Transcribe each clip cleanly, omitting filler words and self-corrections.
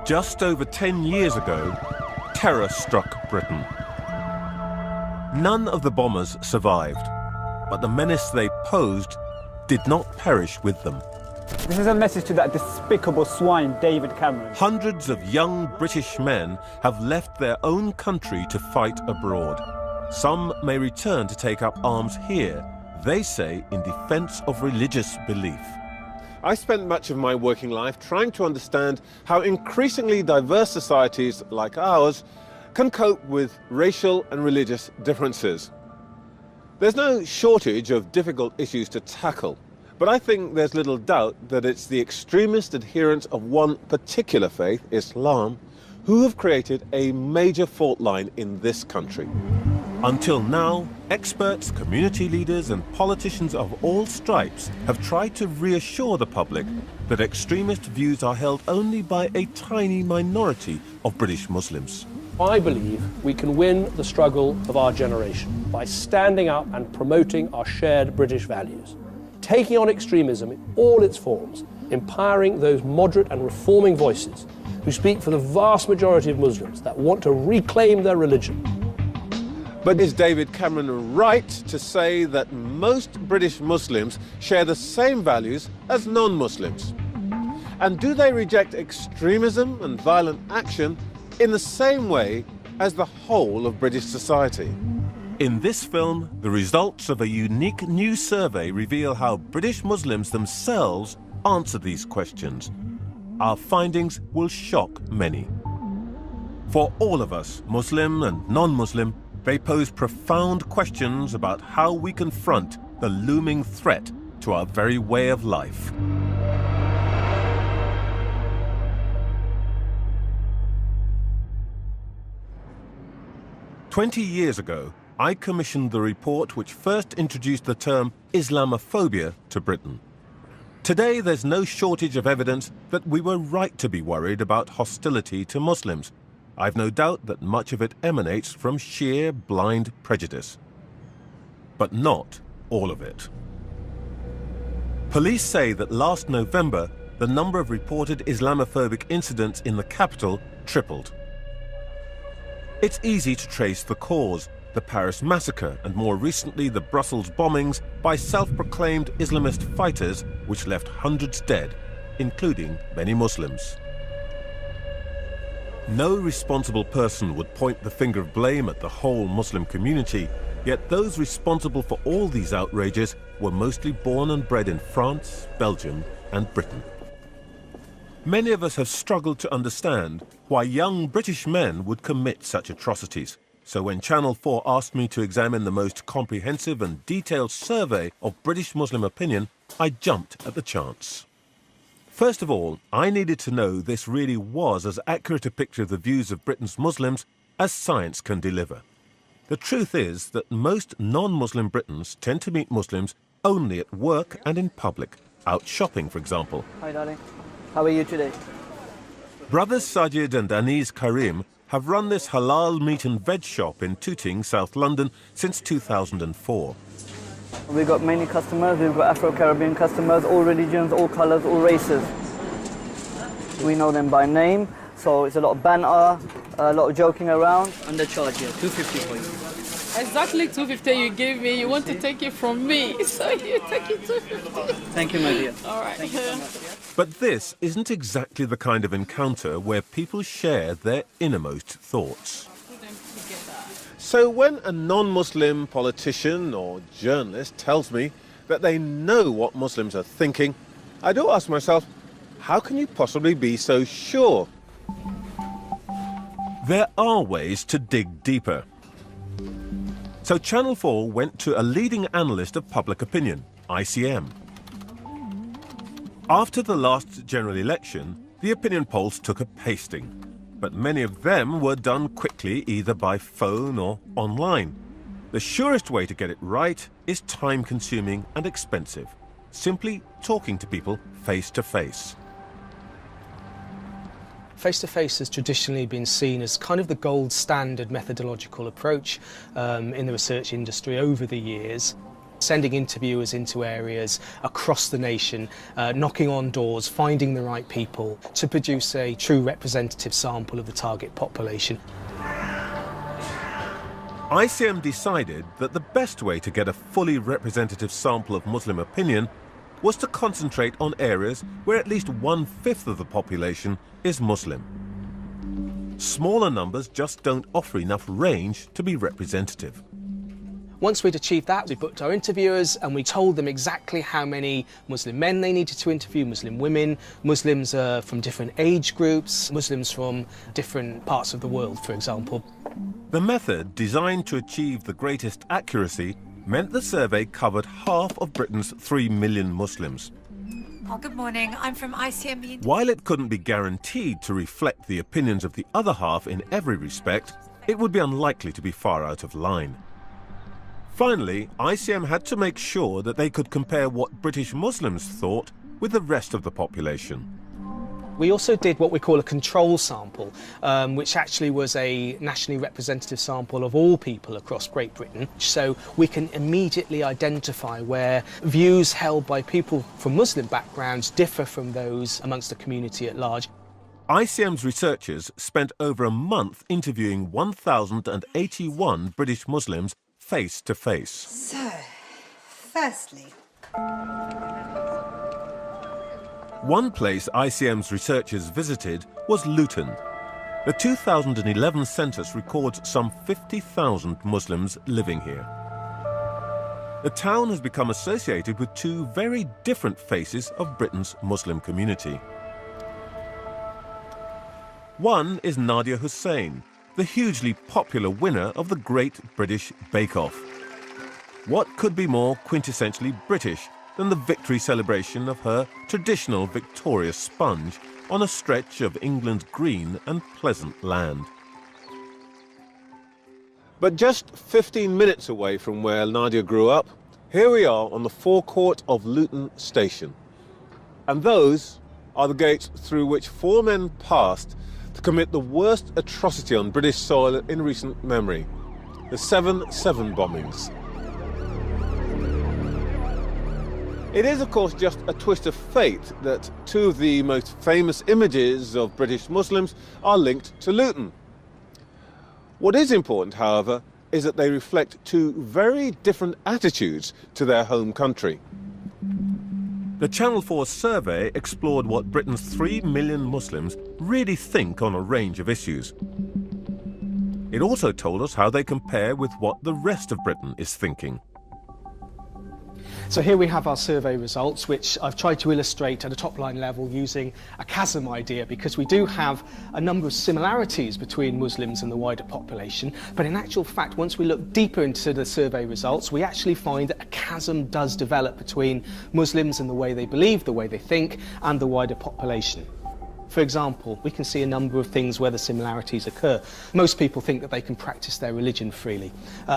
Just over 10 years ago, terror struck Britain. None of the bombers survived, but the menace they posed did not perish with them. This is a message to that despicable swine, David Cameron. Hundreds of young British men have left their own country to fight abroad. Some may return to take up arms here, they say in defence of religious belief. I spent much of my working life trying to understand how increasingly diverse societies like ours can cope with racial and religious differences. There's no shortage of difficult issues to tackle, but I think there's little doubt that it's the extremist adherents of one particular faith, Islam, who have created a major fault line in this country. Until now, experts, community leaders and politicians of all stripes have tried to reassure the public that extremist views are held only by a tiny minority of British Muslims. I believe we can win the struggle of our generation by standing up and promoting our shared British values, taking on extremism in all its forms, empowering those moderate and reforming voices who speak for the vast majority of Muslims that want to reclaim their religion. But is David Cameron right to say that most British Muslims share the same values as non-Muslims? And do they reject extremism and violent action in the same way as the whole of British society? In this film, the results of a unique new survey reveal how British Muslims themselves answer these questions. Our findings will shock many. For all of us, Muslim and non-Muslim, they pose profound questions about how we confront the looming threat to our very way of life. "20 years ago, I commissioned the report which first introduced the term Islamophobia to Britain. Today, there's no shortage of evidence that we were right to be worried about hostility to Muslims. I've no doubt that much of it emanates from sheer blind prejudice. But not all of it. Police say that last November, the number of reported Islamophobic incidents in the capital tripled. It's easy to trace the cause: the Paris massacre and more recently the Brussels bombings by self-proclaimed Islamist fighters which left hundreds dead, including many Muslims. No responsible person would point the finger of blame at the whole Muslim community, yet those responsible for all these outrages were mostly born and bred in France, Belgium and Britain. Many of us have struggled to understand why young British men would commit such atrocities. So when Channel 4 asked me to examine the most comprehensive and detailed survey of British Muslim opinion, I jumped at the chance. First of all, I needed to know this really was as accurate a picture of the views of Britain's Muslims as science can deliver. The truth is that most non-Muslim Britons tend to meet Muslims only at work and in public, out shopping, for example. Hi, darling. How are you today? Brothers Sajid and Anis Karim have run this halal meat and veg shop in Tooting, South London, since 2004. We've got many customers. We've got Afro-Caribbean customers, all religions, all colours, all races. We know them by name, so it's a lot of banter, a lot of joking around. Undercharge here, 250 for you. Exactly 250 you gave me. You want to take it from me, so you take it 250. Thank you, my dear. All right. Thank you so much. But this isn't exactly the kind of encounter where people share their innermost thoughts. So when a non-Muslim politician or journalist tells me that they know what Muslims are thinking, I do ask myself, how can you possibly be so sure? There are ways to dig deeper. So Channel 4 went to a leading analyst of public opinion, ICM. After the last general election, the opinion polls took a pasting. But many of them were done quickly, either by phone or online. The surest way to get it right is time-consuming and expensive. Simply talking to people face to face. Face-to-face has traditionally been seen as kind of the gold standard methodological approach in the research industry over the years. Sending interviewers into areas across the nation, knocking on doors, finding the right people to produce a true representative sample of the target population. ICM decided that the best way to get a fully representative sample of Muslim opinion was to concentrate on areas where at least 1/5 of the population is Muslim. Smaller numbers just don't offer enough range to be representative. Once we'd achieved that, we booked our interviewers and we told them exactly how many Muslim men they needed to interview, Muslim women, Muslims from different age groups, Muslims from different parts of the world, for example. The method, designed to achieve the greatest accuracy, meant the survey covered half of Britain's 3 million Muslims. Oh, good morning. I'm from ICM. While it couldn't be guaranteed to reflect the opinions of the other half in every respect, it would be unlikely to be far out of line. Finally, ICM had to make sure that they could compare what British Muslims thought with the rest of the population. We also did what we call a control sample, which actually was a nationally representative sample of all people across Great Britain. So we can immediately identify where views held by people from Muslim backgrounds differ from those amongst the community at large. ICM's researchers spent over a month interviewing 1,081 British Muslims face to face. So, firstly, one place ICM's researchers visited was Luton. The 2011 census records some 50,000 Muslims living here. The town has become associated with two very different faces of Britain's Muslim community. One is Nadia Hussain, the hugely popular winner of the Great British Bake Off. What could be more quintessentially British than the victory celebration of her traditional victorious sponge on a stretch of England's green and pleasant land? But just 15 minutes away from where Nadia grew up, here we are on the forecourt of Luton Station. And those are the gates through which 4 men passed to commit the worst atrocity on British soil in recent memory, the 7/7 bombings. It is, of course, just a twist of fate that 2 of the most famous images of British Muslims are linked to Luton. What is important, however, is that they reflect 2 very different attitudes to their home country. The Channel 4 survey explored what Britain's 3 million Muslims really think on a range of issues. It also told us how they compare with what the rest of Britain is thinking. So here we have our survey results, which I've tried to illustrate at a top-line level using a chasm idea, because we do have a number of similarities between Muslims and the wider population, but in actual fact, once we look deeper into the survey results, we actually find that a chasm does develop between Muslims and the way they believe, the way they think, and the wider population. For example, we can see a number of things where the similarities occur. Most people think that they can practice their religion freely.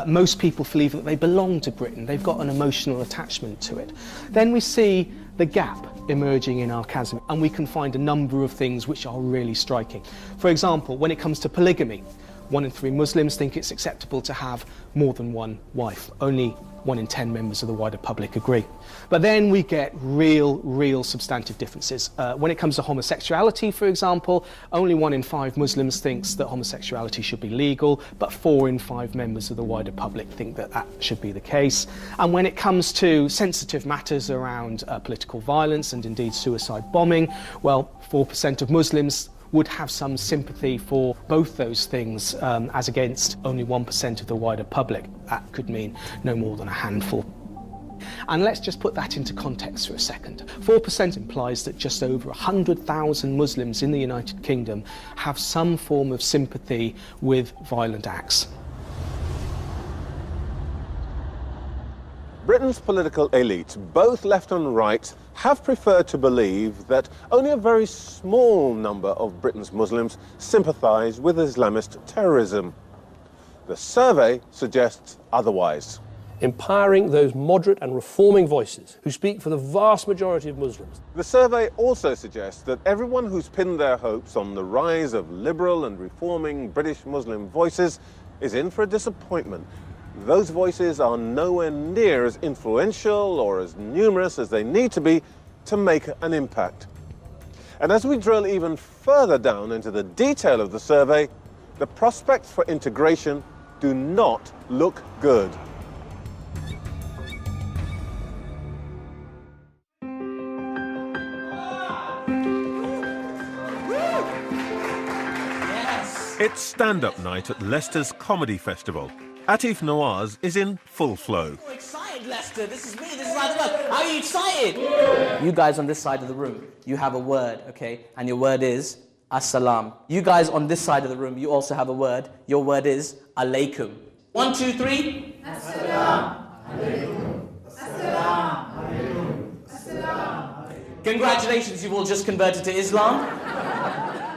Most people believe that they belong to Britain. They've got an emotional attachment to it. Then we see the gap emerging in our chasm, and we can find a number of things which are really striking. For example, when it comes to polygamy, 1 in 3 Muslims think it's acceptable to have more than one wife. Only 1 in 10 members of the wider public agree. But then we get real substantive differences. When it comes to homosexuality, for example, only 1 in 5 Muslims thinks that homosexuality should be legal, but 4 in 5 members of the wider public think that that should be the case. And when it comes to sensitive matters around political violence and indeed suicide bombing, well, 4% of Muslims would have some sympathy for both those things, as against only 1% of the wider public. That could mean no more than a handful. And let's just put that into context for a second. 4% implies that just over 100,000 Muslims in the United Kingdom have some form of sympathy with violent acts. Britain's political elite, both left and right, have preferred to believe that only a very small number of Britain's Muslims sympathise with Islamist terrorism. The survey suggests otherwise. Empowering those moderate and reforming voices who speak for the vast majority of Muslims. The survey also suggests that everyone who's pinned their hopes on the rise of liberal and reforming British Muslim voices is in for a disappointment. those voices are nowhere near as influential or as numerous as they need to be to make an impact. And as we drill even further down into the detail of the survey, the prospects for integration do not look good. It's stand-up night at Leicester's Comedy Festival. Atif Nawaz is in full flow. So excited, Leicester. This is me. This is how the How are you excited? Yeah. You guys on this side of the room, you have a word, okay? And your word is As-salam. You guys on this side of the room, you also have a word. Your word is Alaikum. 1, 2, 3. As-salam. Alaikum. As-salam. Alaikum. As-salam. Congratulations, you've all just converted to Islam.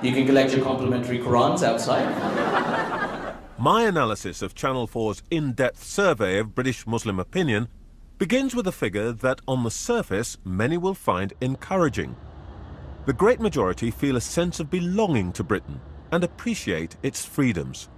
You can collect your complimentary Qurans outside. My analysis of Channel 4's in-depth survey of British Muslim opinion begins with a figure that, on the surface, many will find encouraging. The great majority feel a sense of belonging to Britain and appreciate its freedoms.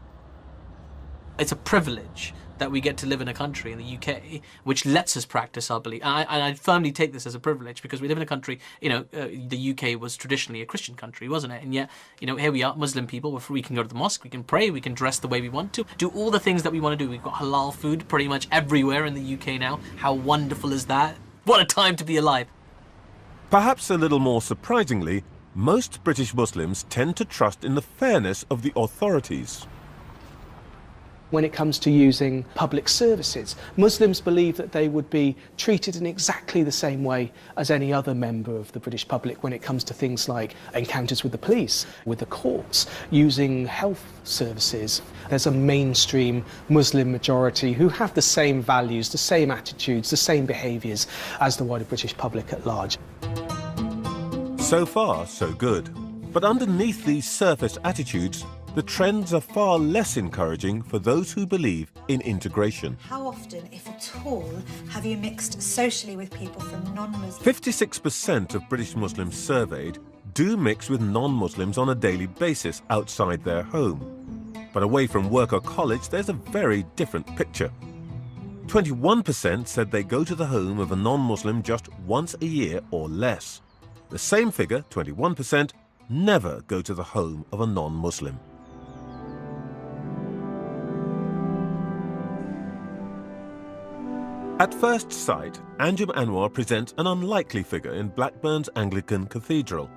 It's a privilege that we get to live in a country in the UK which lets us practice our belief. And I firmly take this as a privilege because we live in a country, the UK was traditionally a Christian country, wasn't it? And yet, here we are, Muslim people, we can go to the mosque, we can pray, we can dress the way we want to, do all the things that we want to do. We've got halal food pretty much everywhere in the UK now. How wonderful is that? What a time to be alive. Perhaps a little more surprisingly, most British Muslims tend to trust in the fairness of the authorities. When it comes to using public services, Muslims believe that they would be treated in exactly the same way as any other member of the British public when it comes to things like encounters with the police, with the courts, using health services. There's a mainstream Muslim majority who have the same values, the same attitudes, the same behaviours as the wider British public at large. So far, so good. But underneath these surface attitudes, the trends are far less encouraging for those who believe in integration. How often, if at all, have you mixed socially with people from non-Muslims? 56% of British Muslims surveyed do mix with non-Muslims on a daily basis outside their home. But away from work or college, there's a very different picture. 21% said they go to the home of a non-Muslim just once a year or less. The same figure, 21%, never go to the home of a non-Muslim. At first sight, Anjum Anwar presents an unlikely figure in Blackburn's Anglican Cathedral.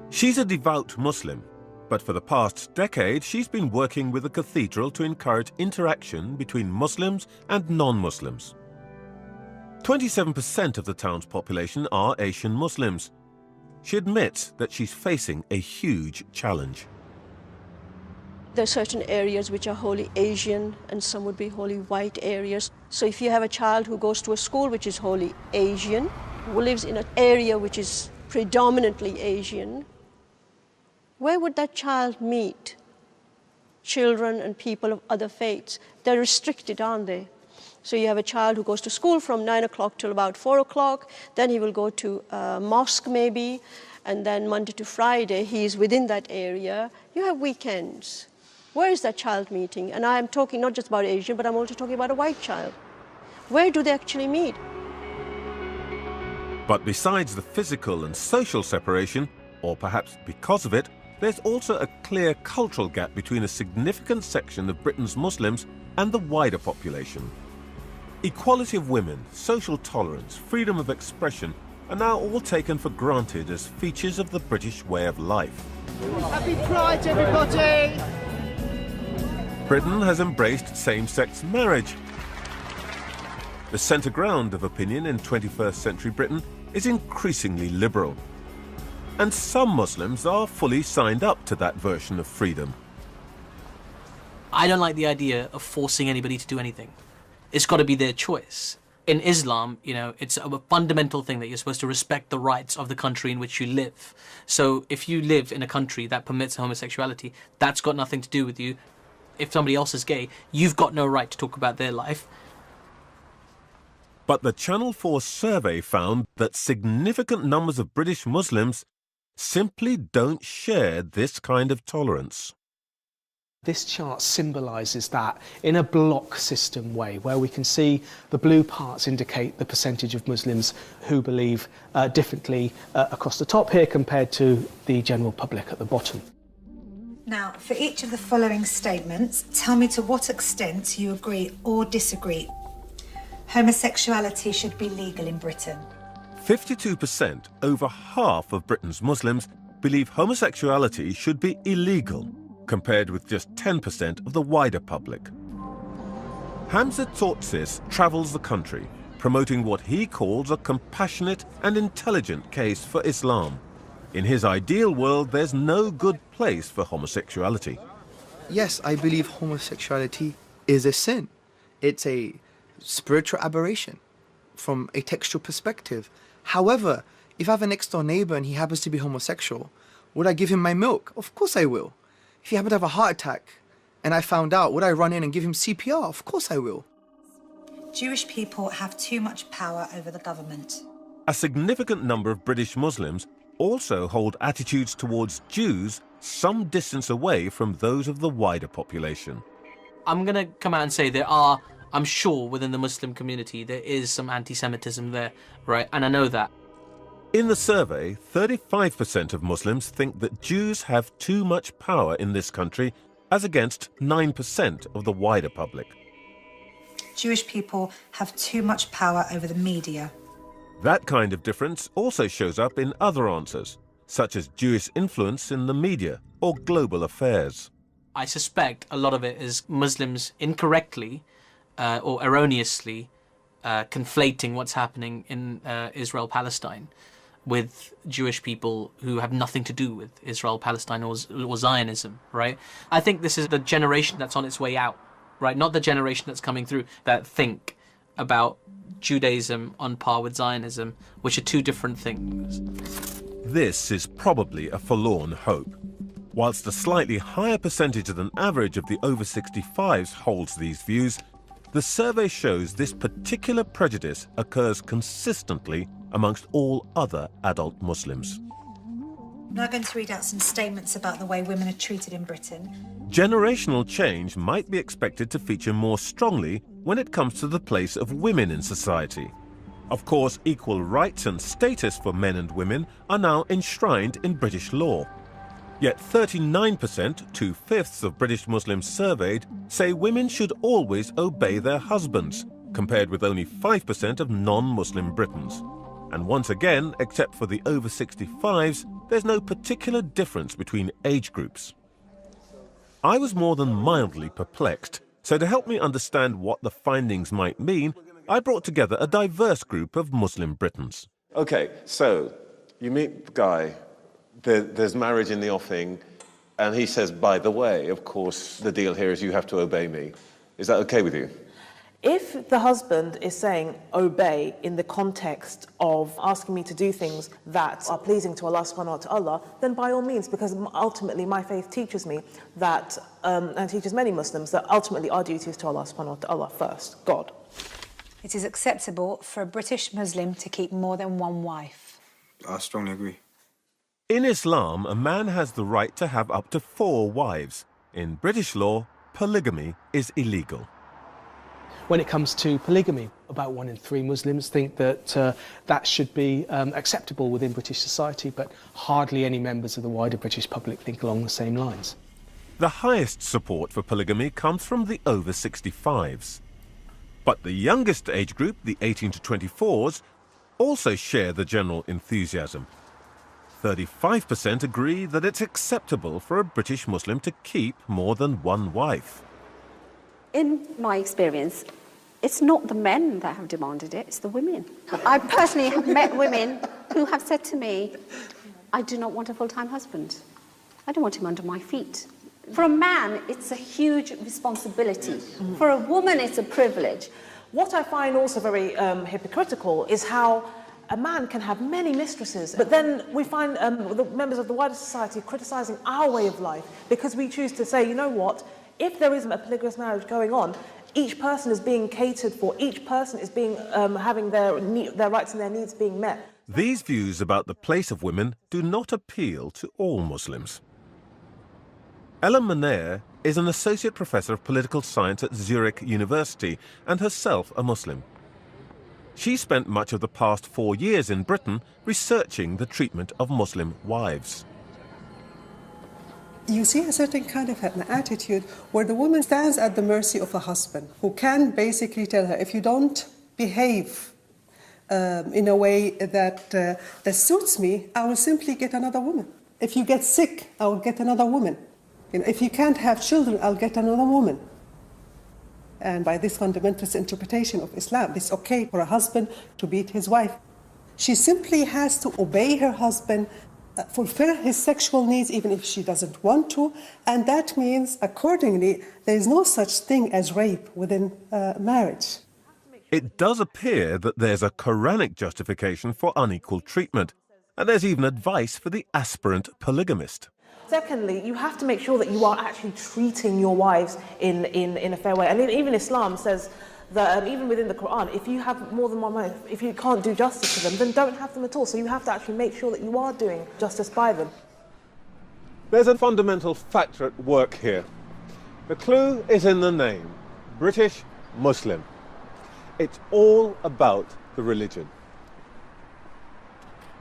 She's a devout Muslim, but for the past decade she's been working with the cathedral to encourage interaction between Muslims and non-Muslims. 27% of the town's population are Asian Muslims. She admits that she's facing a huge challenge. There are certain areas which are wholly Asian and some would be wholly white areas. So if you have a child who goes to a school which is wholly Asian, who lives in an area which is predominantly Asian, where would that child meet children and people of other faiths? They're restricted, aren't they? So you have a child who goes to school from 9 o'clock till about 4 o'clock, then he will go to a mosque maybe, and then Monday to Friday he's within that area. You have weekends. Where is that child meeting? And I'm talking not just about Asian, but I'm also talking about a white child. Where do they actually meet? But besides the physical and social separation, or perhaps because of it, there's also a clear cultural gap between a significant section of Britain's Muslims and the wider population. Equality of women, social tolerance, freedom of expression are now all taken for granted as features of the British way of life. Happy Pride, everybody! Britain has embraced same-sex marriage. The centre ground of opinion in 21st century Britain is increasingly liberal. And some Muslims are fully signed up to that version of freedom. I don't like the idea of forcing anybody to do anything. It's got to be their choice. In Islam, it's a fundamental thing that you're supposed to respect the rights of the country in which you live. So if you live in a country that permits homosexuality, that's got nothing to do with you. If somebody else is gay, you've got no right to talk about their life. But the Channel 4 survey found that significant numbers of British Muslims simply don't share this kind of tolerance. This chart symbolises that in a block system way, where we can see the blue parts indicate the percentage of Muslims who believe differently across the top here compared to the general public at the bottom. Now, for each of the following statements, tell me to what extent you agree or disagree. Homosexuality should be legal in Britain. 52%, over half of Britain's Muslims, believe homosexuality should be illegal, compared with just 10% of the wider public. Hamza Tsortsis travels the country, promoting what he calls a compassionate and intelligent case for Islam. In his ideal world, there's no good place for homosexuality. Yes, I believe homosexuality is a sin. It's a spiritual aberration from a textual perspective. However, if I have a next-door neighbor and he happens to be homosexual, would I give him my milk? Of course I will. If he happened to have a heart attack and I found out, would I run in and give him CPR? Of course I will. Jewish people have too much power over the government. A significant number of British Muslims also hold attitudes towards Jews some distance away from those of the wider population. I'm going to come out and say there are, I'm sure within the Muslim community, there is some anti-Semitism there, right? And I know that. In the survey, 35% of Muslims think that Jews have too much power in this country, as against 9% of the wider public. Jewish people have too much power over the media. That kind of difference also shows up in other answers, such as Jewish influence in the media or global affairs. I suspect a lot of it is Muslims incorrectly or erroneously conflating what's happening in Israel-Palestine with Jewish people who have nothing to do with Israel-Palestine or Zionism, right? I think this is the generation that's on its way out, right? Not the generation that's coming through that think about Judaism on par with Zionism, which are two different things. This is probably a forlorn hope. Whilst a slightly higher percentage than average of the over 65s holds these views, the survey shows this particular prejudice occurs consistently amongst all other adult Muslims. I'm now going to read out some statements about the way women are treated in Britain. Generational change might be expected to feature more strongly when it comes to the place of women in society. Of course, equal rights and status for men and women are now enshrined in British law. Yet 39%, 2/5 of British Muslims surveyed, say women should always obey their husbands, compared with only 5% of non-Muslim Britons. And once again, except for the over 65s, there's no particular difference between age groups. I was more than mildly perplexed, so to help me understand what the findings might mean, I brought together a diverse group of Muslim Britons. Okay, so you meet the guy, there's marriage in the offing, and he says, by the way, of course, the deal here is you have to obey me. Is that okay with you? If the husband is saying obey in the context of asking me to do things that are pleasing to Allah subhanahu wa ta'ala, then by all means, because ultimately my faith teaches me that, and teaches many Muslims, that ultimately our duty is to Allah subhanahu wa ta'ala first, God. It is acceptable for a British Muslim to keep more than one wife. I strongly agree. In Islam, a man has the right to have up to 4 wives. In British law, polygamy is illegal. When it comes to polygamy, about 1 in 3 Muslims think that that should be acceptable within British society, but hardly any members of the wider British public think along the same lines. The highest support for polygamy comes from the over 65s. But the youngest age group, the 18 to 24s, also share the general enthusiasm. 35% agree that it's acceptable for a British Muslim to keep more than 1 wife. In my experience, it's not the men that have demanded it, it's the women. I personally have met women who have said to me, I do not want a full-time husband. I don't want him under my feet. For a man, it's a huge responsibility. Mm-hmm. For a woman, it's a privilege. What I find also very hypocritical is how a man can have many mistresses, but then we find the members of the wider society criticising our way of life because we choose to say, you know what, if there is a polygamous marriage going on, each person is being catered for, each person is being having their rights and their needs being met. These views about the place of women do not appeal to all Muslims. Ella Manair is an associate professor of political science at Zurich University and herself a Muslim. She spent much of the past 4 years in Britain researching the treatment of Muslim wives. You see a certain kind of an attitude where the woman stands at the mercy of a husband who can basically tell her, if you don't behave in a way that suits me, I will simply get another woman. If you get sick, I will get another woman. If you can't have children, I'll get another woman. And by this fundamentalist interpretation of Islam, it's okay for a husband to beat his wife. She simply has to obey her husband, fulfill his sexual needs even if she doesn't want to, and that means, accordingly, there is no such thing as rape within marriage. It does appear that there's a Quranic justification for unequal treatment, and there's even advice for the aspirant polygamist. Secondly, you have to make sure that you are actually treating your wives in a fair way. And even Islam says that even within the Quran, if you have more than one wife, if you can't do justice to them, then don't have them at all. So you have to actually make sure that you are doing justice by them. There's a fundamental factor at work here. The clue is in the name, British Muslim. It's all about the religion.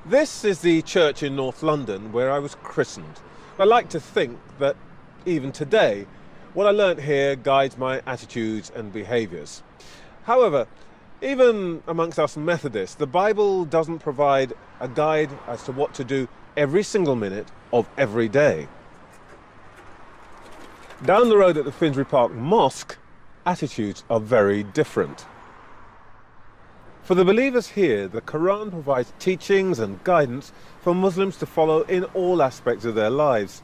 This is the church in North London where I was christened. I like to think that even today, what I learnt here guides my attitudes and behaviours. However, even amongst us Methodists, the Bible doesn't provide a guide as to what to do every single minute of every day. Down the road at the Finsbury Park Mosque, attitudes are very different. For the believers here, the Quran provides teachings and guidance for Muslims to follow in all aspects of their lives.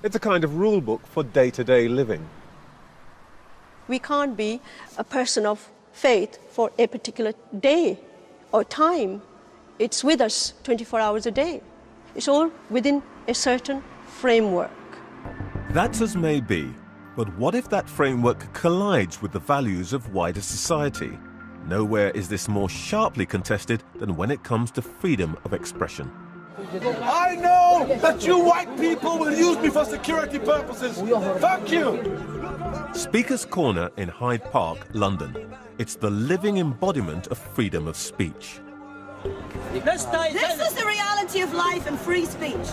It's a kind of rule book for day-to-day living. We can't be a person of faith for a particular day or time. It's with us 24 hours a day. It's all within a certain framework. That's as may be, but what if that framework collides with the values of wider society? Nowhere is this more sharply contested than when it comes to freedom of expression. I know that you white people will use me for security purposes. Fuck you! Speaker's Corner in Hyde Park, London. It's the living embodiment of freedom of speech. This is the reality of life and free speech.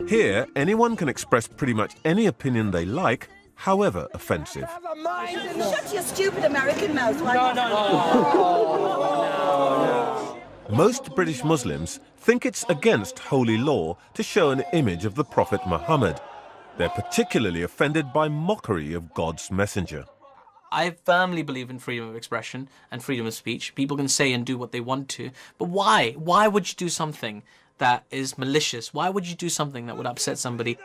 Here, anyone can express pretty much any opinion they like, however offensive. Shut your stupid American mouth. Most British Muslims think it's against holy law to show an image of the Prophet Muhammad. They're particularly offended by mockery of God's messenger. I firmly believe in freedom of expression and freedom of speech. People can say and do what they want to. But why? Why would you do something that is malicious? Why would you do something that would upset somebody?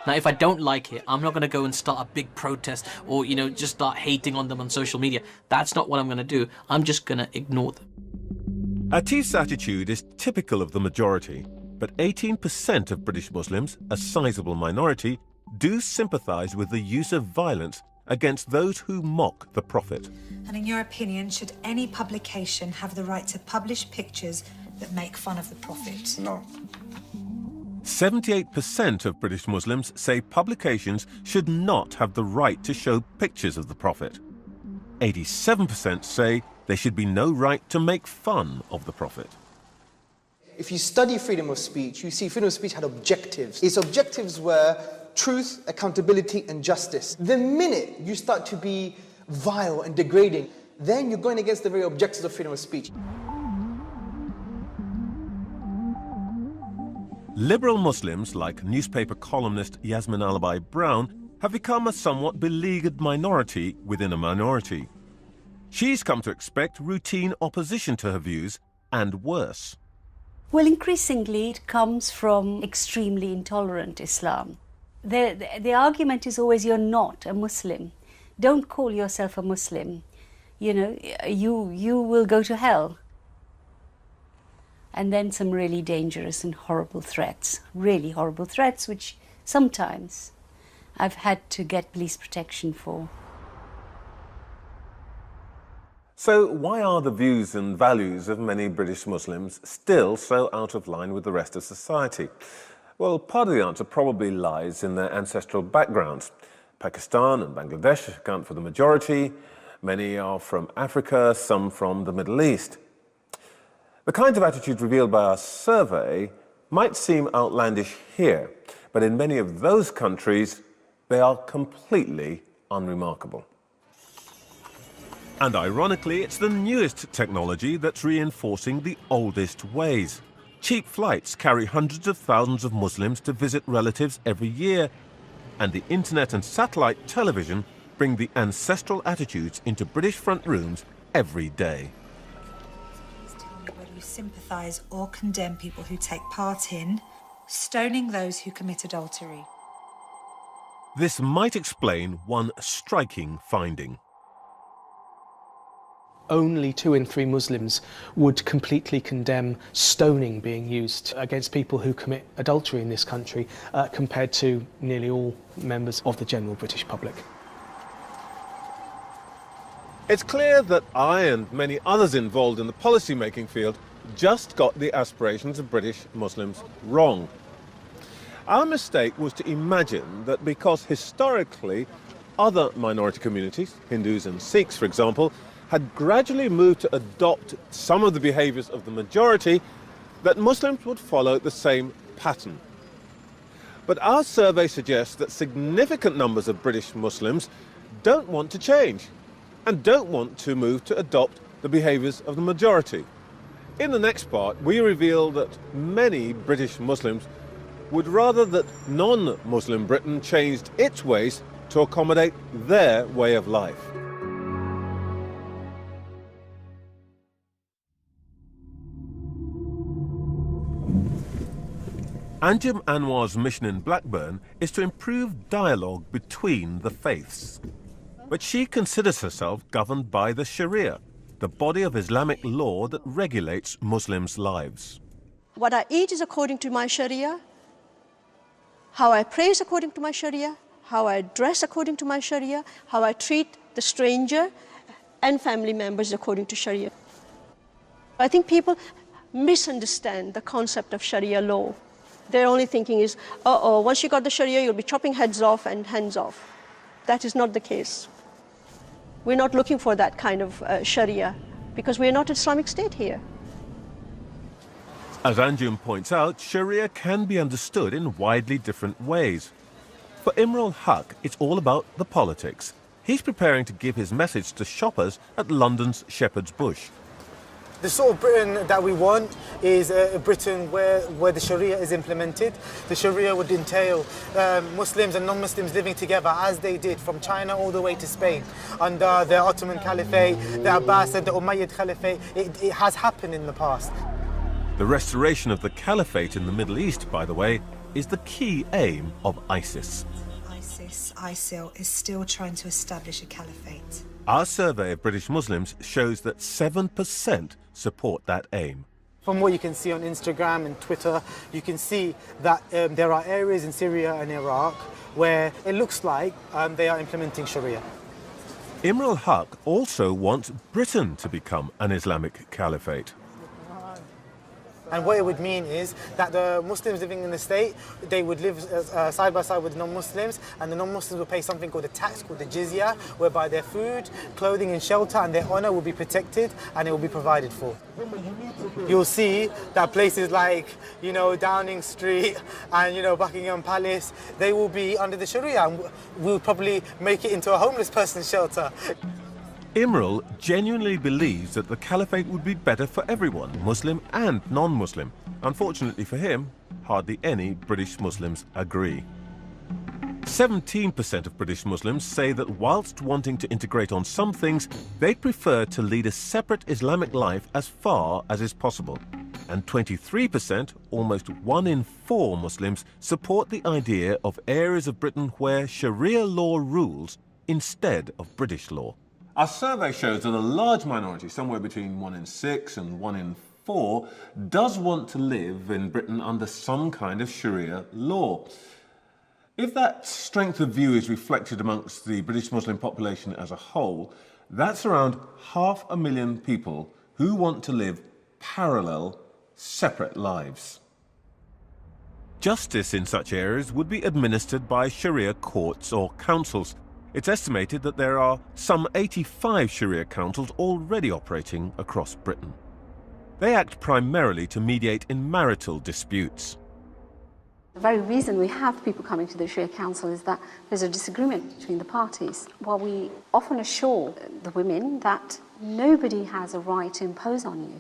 Now, if I don't like it, I'm not going to go and start a big protest or, just start hating on them on social media. That's not what I'm going to do. I'm just going to ignore them. Atif's attitude is typical of the majority, but 18% of British Muslims, a sizable minority, do sympathise with the use of violence against those who mock the Prophet. And in your opinion, should any publication have the right to publish pictures that make fun of the Prophet? No. 78% of British Muslims say publications should not have the right to show pictures of the Prophet. 87% say there should be no right to make fun of the Prophet. If you study freedom of speech, you see freedom of speech had objectives. Its objectives were truth, accountability, and justice. The minute you start to be vile and degrading, then you're going against the very objectives of freedom of speech. Liberal Muslims, like newspaper columnist Yasmin Alabai-Brown, have become a somewhat beleaguered minority within a minority. She's come to expect routine opposition to her views, and worse. Well, increasingly it comes from extremely intolerant Islam. The argument is always, you're not a Muslim. Don't call yourself a Muslim. You will go to hell. And then some really dangerous and horrible threats, which sometimes I've had to get police protection for. So why are the views and values of many British Muslims still so out of line with the rest of society? Well, part of the answer probably lies in their ancestral backgrounds. Pakistan and Bangladesh account for the majority. Many are from Africa, some from the Middle East. The kinds of attitudes revealed by our survey might seem outlandish here, but in many of those countries, they are completely unremarkable. And ironically, it's the newest technology that's reinforcing the oldest ways. Cheap flights carry hundreds of thousands of Muslims to visit relatives every year, and the internet and satellite television bring the ancestral attitudes into British front rooms every day. Please tell me whether you sympathise or condemn people who take part in stoning those who commit adultery. This might explain one striking finding. Only 2 in 3 Muslims would completely condemn stoning being used against people who commit adultery in this country, compared to nearly all members of the general British public. It's clear that I and many others involved in the policy-making field just got the aspirations of British Muslims wrong. Our mistake was to imagine that because historically other minority communities, Hindus and Sikhs for example, had gradually moved to adopt some of the behaviours of the majority, that Muslims would follow the same pattern. But our survey suggests that significant numbers of British Muslims don't want to change and don't want to move to adopt the behaviours of the majority. In the next part, we reveal that many British Muslims would rather that non-Muslim Britain changed its ways to accommodate their way of life. Anjum Anwar's mission in Blackburn is to improve dialogue between the faiths. But she considers herself governed by the Sharia, the body of Islamic law that regulates Muslims' lives. What I eat is according to my Sharia. How I pray is according to my Sharia. How I dress according to my Sharia. How I treat the stranger and family members according to Sharia. I think people misunderstand the concept of Sharia law. Their only thinking is, once you got the Sharia, you'll be chopping heads off and hands off. That is not the case. We're not looking for that kind of Sharia because we're not an Islamic state here. As Anjum points out, Sharia can be understood in widely different ways. For Imrul Haq, it's all about the politics. He's preparing to give his message to shoppers at London's Shepherd's Bush. The sort of Britain that we want is a Britain where the Sharia is implemented. The Sharia would entail Muslims and non-Muslims living together as they did from China all the way to Spain. Under the Ottoman Caliphate, the Abbasid, the Umayyad Caliphate, it has happened in the past. The restoration of the Caliphate in the Middle East, by the way, is the key aim of ISIS. ISIL is still trying to establish a caliphate. Our survey of British Muslims shows that 7% support that aim. From what you can see on Instagram and Twitter, you can see that there are areas in Syria and Iraq where it looks like they are implementing Sharia. Imrul Haq also wants Britain to become an Islamic caliphate. And what it would mean is that the Muslims living in the state, they would live side by side with non-Muslims, and the non-Muslims will pay something called a tax called the jizya, whereby their food, clothing and shelter and their honour will be protected and it will be provided for. You'll see that places like, Downing Street and, Buckingham Palace, they will be under the Sharia and we'll probably make it into a homeless person's shelter. Imrul genuinely believes that the caliphate would be better for everyone, Muslim and non-Muslim. Unfortunately for him, hardly any British Muslims agree. 17% of British Muslims say that whilst wanting to integrate on some things, they prefer to lead a separate Islamic life as far as is possible. And 23%, almost 1 in 4 Muslims, support the idea of areas of Britain where Sharia law rules instead of British law. Our survey shows that a large minority, somewhere between 1 in 6 and 1 in 4, does want to live in Britain under some kind of Sharia law. If that strength of view is reflected amongst the British Muslim population as a whole, that's around 500,000 people who want to live parallel, separate lives. Justice in such areas would be administered by Sharia courts or councils. It's estimated that there are some 85 Sharia councils already operating across Britain. They act primarily to mediate in marital disputes. The very reason we have people coming to the Sharia Council is that there's a disagreement between the parties. While we often assure the women that nobody has a right to impose on you,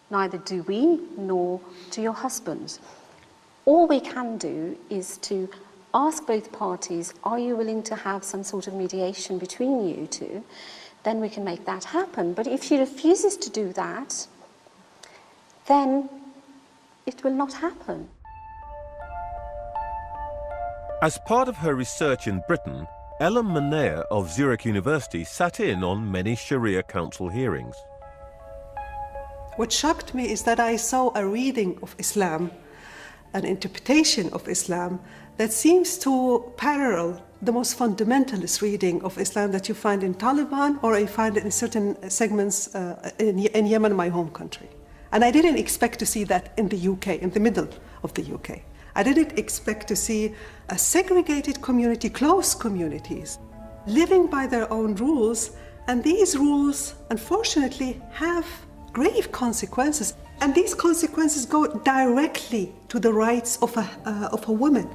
neither do we nor do your husbands. All we can do is to ask both parties, are you willing to have some sort of mediation between you two? Then we can make that happen. But if she refuses to do that, then it will not happen. As part of her research in Britain, Ella Manea of Zurich University sat in on many Sharia Council hearings. What shocked me is that I saw a reading of Islam, an interpretation of Islam, that seems to parallel the most fundamentalist reading of Islam that you find in Taliban or I find it in certain segments in Yemen, my home country. And I didn't expect to see that in the UK, in the middle of the UK. I didn't expect to see a segregated community, close communities, living by their own rules, and these rules, unfortunately, have grave consequences. And these consequences go directly to the rights of a woman.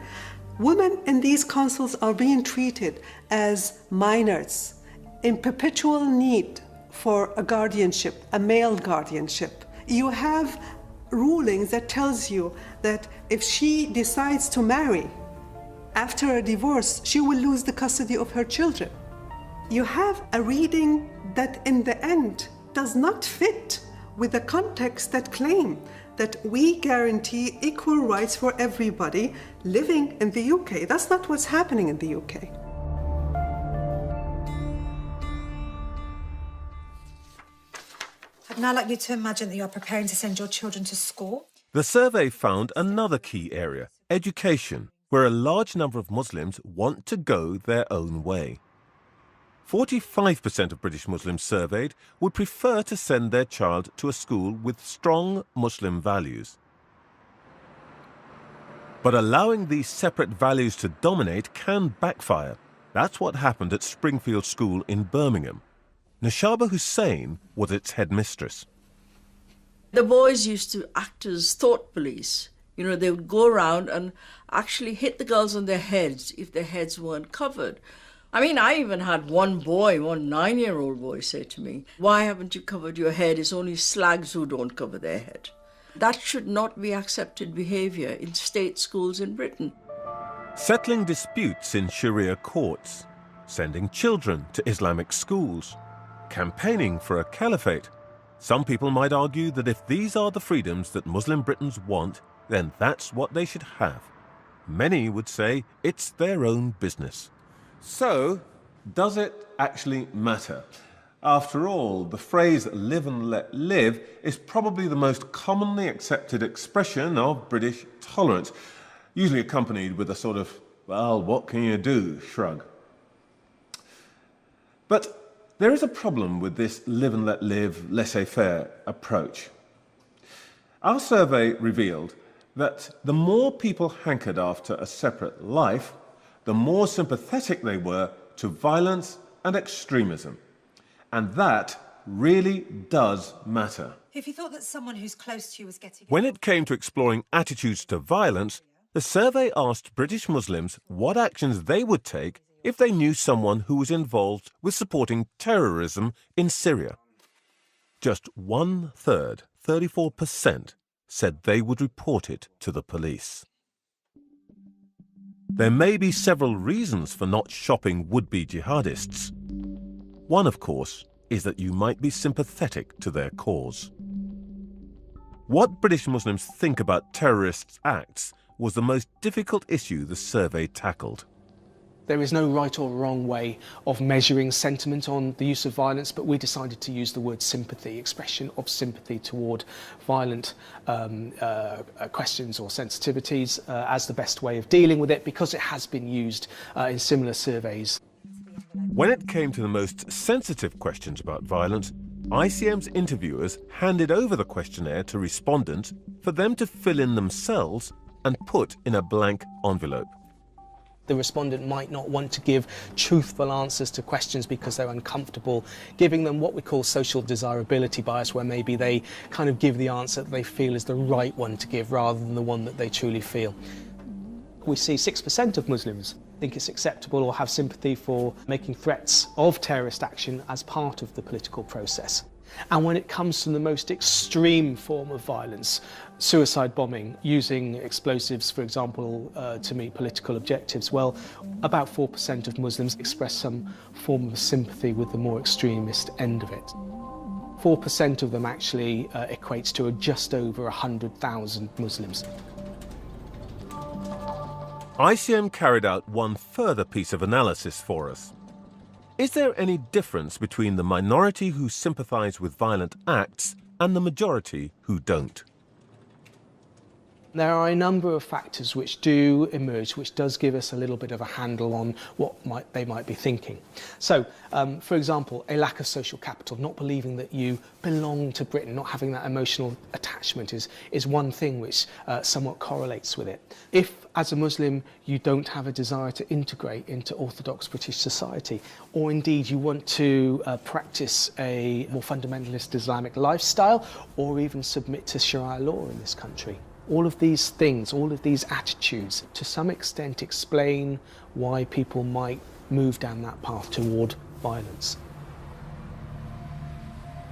Women in these councils are being treated as minors in perpetual need for a guardianship, a male guardianship. You have rulings that tells you that if she decides to marry after a divorce, she will lose the custody of her children. You have a reading that in the end does not fit with the context that claim that we guarantee equal rights for everybody living in the UK. That's not what's happening in the UK. I'd now like you to imagine that you're preparing to send your children to school. The survey found another key area, education, where a large number of Muslims want to go their own way. 45% of British Muslims surveyed would prefer to send their child to a school with strong Muslim values. But allowing these separate values to dominate can backfire. That's what happened at Springfield School in Birmingham. Nashaba Hussain was its headmistress. The boys used to act as thought police. You know, they would go around and actually hit the girls on their heads if their heads weren't covered. I mean, I even had one 9-year-old boy say to me, "Why haven't you covered your head? It's only slags who don't cover their head." That should not be accepted behaviour in state schools in Britain. Settling disputes in Sharia courts, sending children to Islamic schools, campaigning for a caliphate. Some people might argue that if these are the freedoms that Muslim Britons want, then that's what they should have. Many would say it's their own business. So, does it actually matter? After all, the phrase live and let live is probably the most commonly accepted expression of British tolerance, usually accompanied with a sort of, well, what can you do, shrug. But there is a problem with this live and let live, laissez-faire approach. Our survey revealed that the more people hankered after a separate life, the more sympathetic they were to violence and extremism. And that really does matter. If you thought that someone who's close to you was getting... When it came to exploring attitudes to violence, the survey asked British Muslims what actions they would take if they knew someone who was involved with supporting terrorism in Syria. Just 1/3, 34%, said they would report it to the police. There may be several reasons for not shopping would-be jihadists. One, of course, is that you might be sympathetic to their cause. What British Muslims think about terrorists' acts was the most difficult issue the survey tackled. There is no right or wrong way of measuring sentiment on the use of violence, but we decided to use the word sympathy, expression of sympathy toward violent questions or sensitivities as the best way of dealing with it, because it has been used in similar surveys. When it came to the most sensitive questions about violence, ICM's interviewers handed over the questionnaire to respondents for them to fill in themselves and put in a blank envelope. The respondent might not want to give truthful answers to questions because they're uncomfortable, giving them what we call social desirability bias, where maybe they kind of give the answer that they feel is the right one to give rather than the one that they truly feel. We see 6% of Muslims think it's acceptable or have sympathy for making threats of terrorist action as part of the political process. And when it comes to the most extreme form of violence, suicide bombing, using explosives, for example, to meet political objectives, well, about 4% of Muslims express some form of sympathy with the more extremist end of it. 4% of them actually equates to just over 100,000 Muslims. ICM carried out one further piece of analysis for us. Is there any difference between the minority who sympathise with violent acts and the majority who don't? There are a number of factors which do emerge, which does give us a little bit of a handle on what they might be thinking. So, for example, a lack of social capital, not believing that you belong to Britain, not having that emotional attachment is one thing which somewhat correlates with it. If, as a Muslim, you don't have a desire to integrate into Orthodox British society, or indeed you want to practice a more fundamentalist Islamic lifestyle, or even submit to Sharia law in this country, all of these things, all of these attitudes, to some extent explain why people might move down that path toward violence.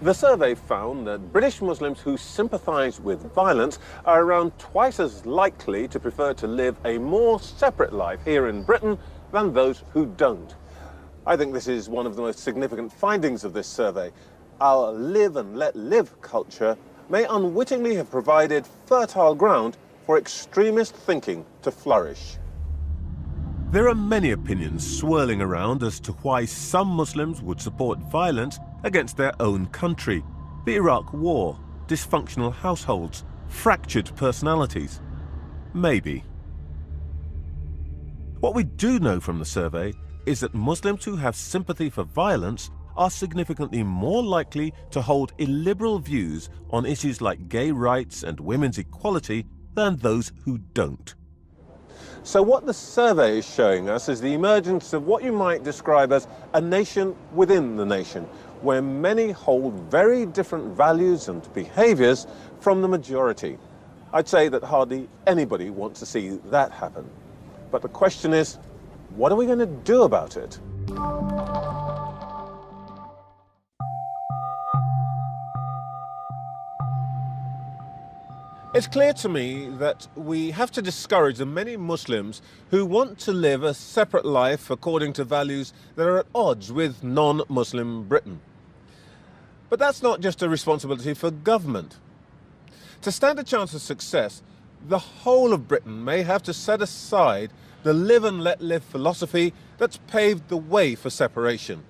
The survey found that British Muslims who sympathise with violence are around twice as likely to prefer to live a more separate life here in Britain than those who don't. I think this is one of the most significant findings of this survey. Our live and let live culture may unwittingly have provided fertile ground for extremist thinking to flourish. There are many opinions swirling around as to why some Muslims would support violence against their own country. The Iraq War, dysfunctional households, fractured personalities. Maybe. What we do know from the survey is that Muslims who have sympathy for violence are significantly more likely to hold illiberal views on issues like gay rights and women's equality than those who don't. So what the survey is showing us is the emergence of what you might describe as a nation within the nation, where many hold very different values and behaviours from the majority. I'd say that hardly anybody wants to see that happen. But the question is, what are we going to do about it? It's clear to me that we have to discourage the many Muslims who want to live a separate life according to values that are at odds with non-Muslim Britain. But that's not just a responsibility for government. To stand a chance of success, the whole of Britain may have to set aside the live and let live philosophy that's paved the way for separation,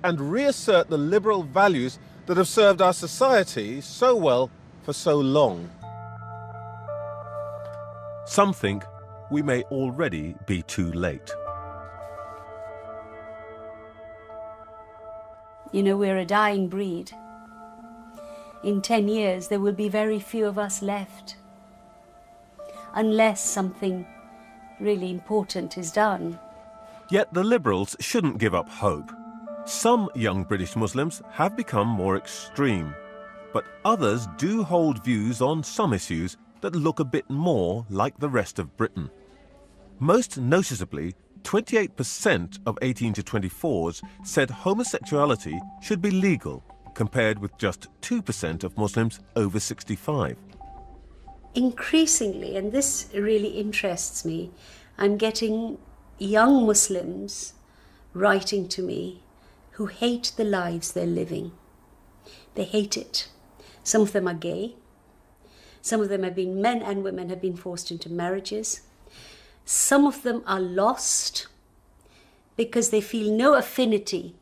and reassert the liberal values that have served our society so well for so long. Some think we may already be too late. You know, we're a dying breed. In 10 years, there will be very few of us left, unless something really important is done. Yet the Liberals shouldn't give up hope. Some young British Muslims have become more extreme, but others do hold views on some issues that look a bit more like the rest of Britain. Most noticeably, 28% of 18 to 24s said homosexuality should be legal, compared with just 2% of Muslims over 65. Increasingly, and this really interests me, I'm getting young Muslims writing to me who hate the lives they're living. They hate it. Some of them are gay. Some of them have been, men and women have been forced into marriages. Some of them are lost because they feel no affinity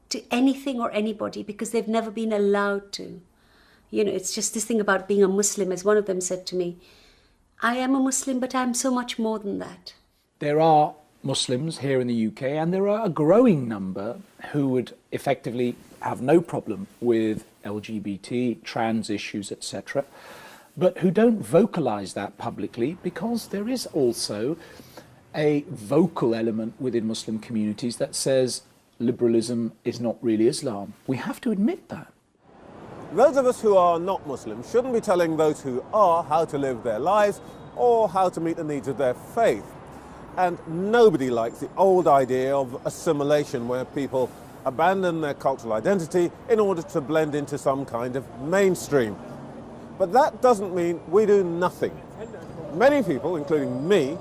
to anything or anybody because they've never been allowed to. You know, it's just this thing about being a Muslim, as one of them said to me, I am a Muslim, but I'm so much more than that. There are Muslims here in the UK, and there are a growing number who would effectively have no problem with LGBT, trans issues, etc. but who don't vocalise that publicly, because there is also a vocal element within Muslim communities that says liberalism is not really Islam. We have to admit that. Those of us who are not Muslim shouldn't be telling those who are how to live their lives or how to meet the needs of their faith. And nobody likes the old idea of assimilation, where people abandon their cultural identity in order to blend into some kind of mainstream. But that doesn't mean we do nothing. Many people, including me,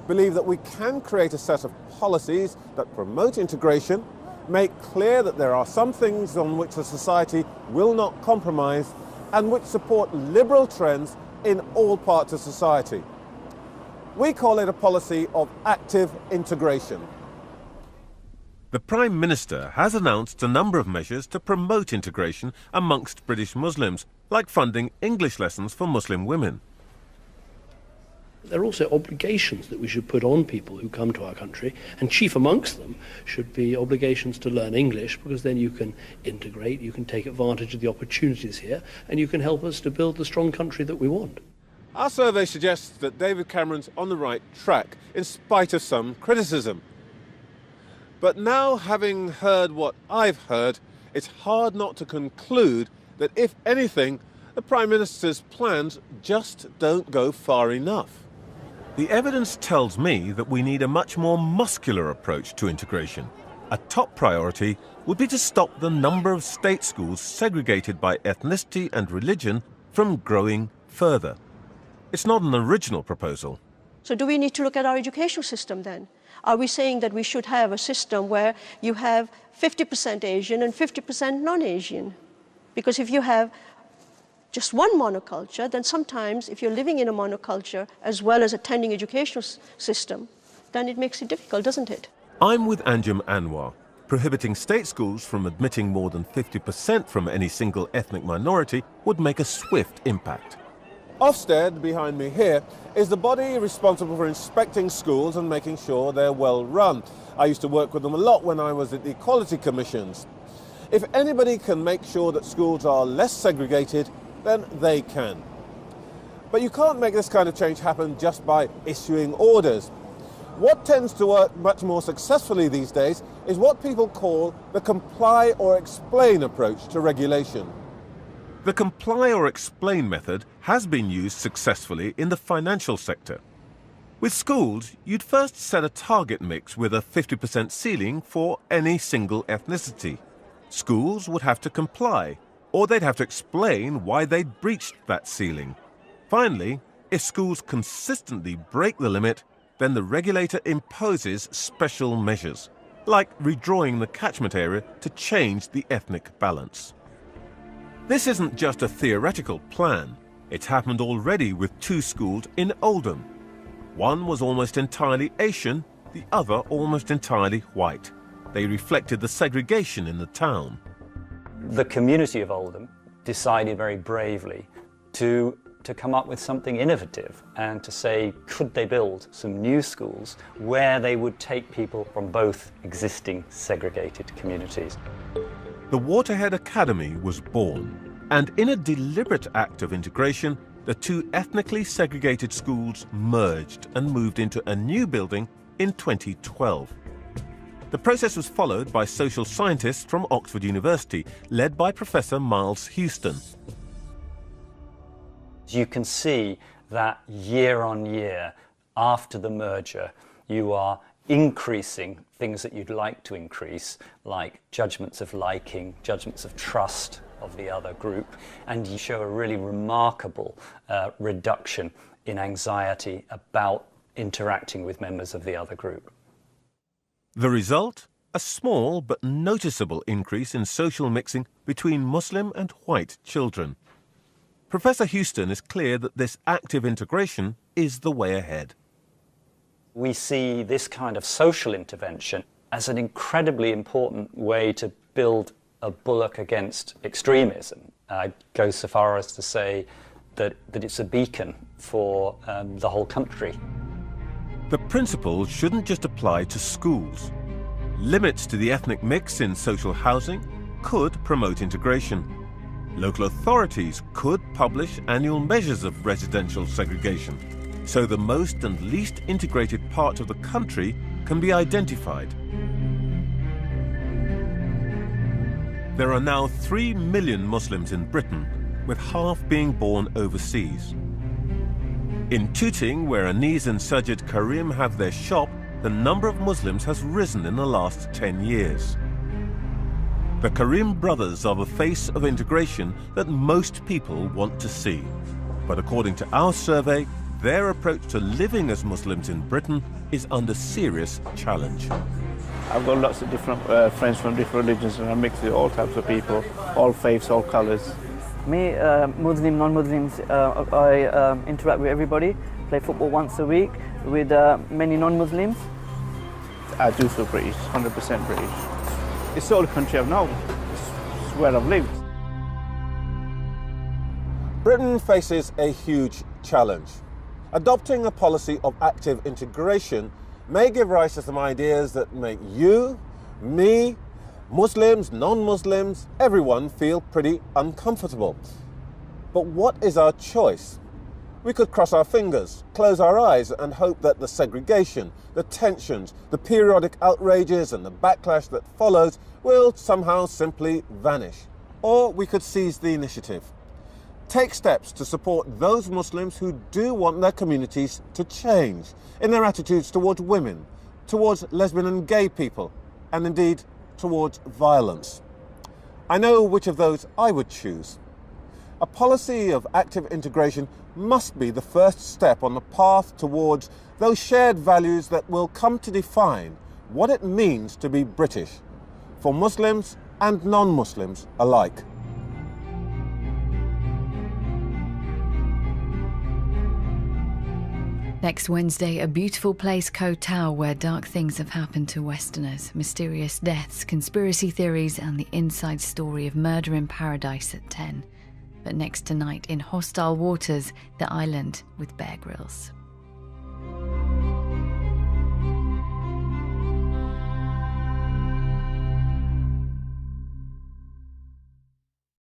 believe that we can create a set of policies that promote integration, make clear that there are some things on which a society will not compromise, and which support liberal trends in all parts of society. We call it a policy of active integration. The Prime Minister has announced a number of measures to promote integration amongst British Muslims, like funding English lessons for Muslim women. There are also obligations that we should put on people who come to our country, and chief amongst them should be obligations to learn English, because then you can integrate, you can take advantage of the opportunities here, and you can help us to build the strong country that we want. Our survey suggests that David Cameron's on the right track, in spite of some criticism. But now, having heard what I've heard, it's hard not to conclude that, if anything, the Prime Minister's plans just don't go far enough. The evidence tells me that we need a much more muscular approach to integration. A top priority would be to stop the number of state schools segregated by ethnicity and religion from growing further. It's not an original proposal. So do we need to look at our educational system then? Are we saying that we should have a system where you have 50% Asian and 50% non-Asian? Because if you have just one monoculture, then sometimes if you're living in a monoculture as well as attending educational system, then it makes it difficult, doesn't it? I'm with Anjum Anwar. Prohibiting state schools from admitting more than 50% from any single ethnic minority would make a swift impact. Ofsted, behind me here, is the body responsible for inspecting schools and making sure they're well run. I used to work with them a lot when I was at the Equality Commissions. If anybody can make sure that schools are less segregated, then they can. But you can't make this kind of change happen just by issuing orders. What tends to work much more successfully these days is what people call the comply or explain approach to regulation. The comply or explain method has been used successfully in the financial sector. With schools, you'd first set a target mix with a 50% ceiling for any single ethnicity. Schools would have to comply, or they'd have to explain why they'd breached that ceiling. Finally, if schools consistently break the limit, then the regulator imposes special measures, like redrawing the catchment area to change the ethnic balance. This isn't just a theoretical plan. It's happened already with 2 schools in Oldham. One was almost entirely Asian, the other almost entirely white. They reflected the segregation in the town. The community of Oldham decided very bravely to come up with something innovative and to say, could they build some new schools where they would take people from both existing segregated communities. The Waterhead Academy was born, and in a deliberate act of integration, the 2 ethnically segregated schools merged and moved into a new building in 2012. The process was followed by social scientists from Oxford University, led by Professor Miles Houston. You can see that year on year, after the merger, you are increasing things that you'd like to increase, like judgments of liking, judgments of trust of the other group, and you show a really remarkable reduction in anxiety about interacting with members of the other group. The result? A small but noticeable increase in social mixing between Muslim and white children. Professor Houston is clear that this active integration is the way ahead. We see this kind of social intervention as an incredibly important way to build a bulwark against extremism. I go so far as to say that it's a beacon for the whole country. The principle shouldn't just apply to schools. Limits to the ethnic mix in social housing could promote integration. Local authorities could publish annual measures of residential segregation, so the most and least integrated part of the country can be identified. There are now 3 million Muslims in Britain, with half being born overseas. In Tooting, where Anis and Sajid Karim have their shop, the number of Muslims has risen in the last 10 years. The Karim brothers are the face of integration that most people want to see. But according to our survey, their approach to living as Muslims in Britain is under serious challenge. I've got lots of different friends from different religions, and I mix with all types of people, all faiths, all colours. Me, Muslim, non-Muslims, I interact with everybody, play football once a week with many non-Muslims. I do feel British, 100% British. It's the only country I've known. It's where I've lived. Britain faces a huge challenge. Adopting a policy of active integration may give rise to some ideas that make you, me, Muslims, non-Muslims, everyone feel pretty uncomfortable. But what is our choice? We could cross our fingers, close our eyes and hope that the segregation, the tensions, the periodic outrages and the backlash that follows will somehow simply vanish. Or we could seize the initiative. Take steps to support those Muslims who do want their communities to change in their attitudes towards women, towards lesbian and gay people, and indeed towards violence. I know which of those I would choose. A policy of active integration must be the first step on the path towards those shared values that will come to define what it means to be British, for Muslims and non-Muslims alike. Next Wednesday, a beautiful place, Koh Tao, where dark things have happened to Westerners, mysterious deaths, conspiracy theories and the inside story of Murder in Paradise at 10. But next tonight, in Hostile Waters, The Island with Bear Grylls.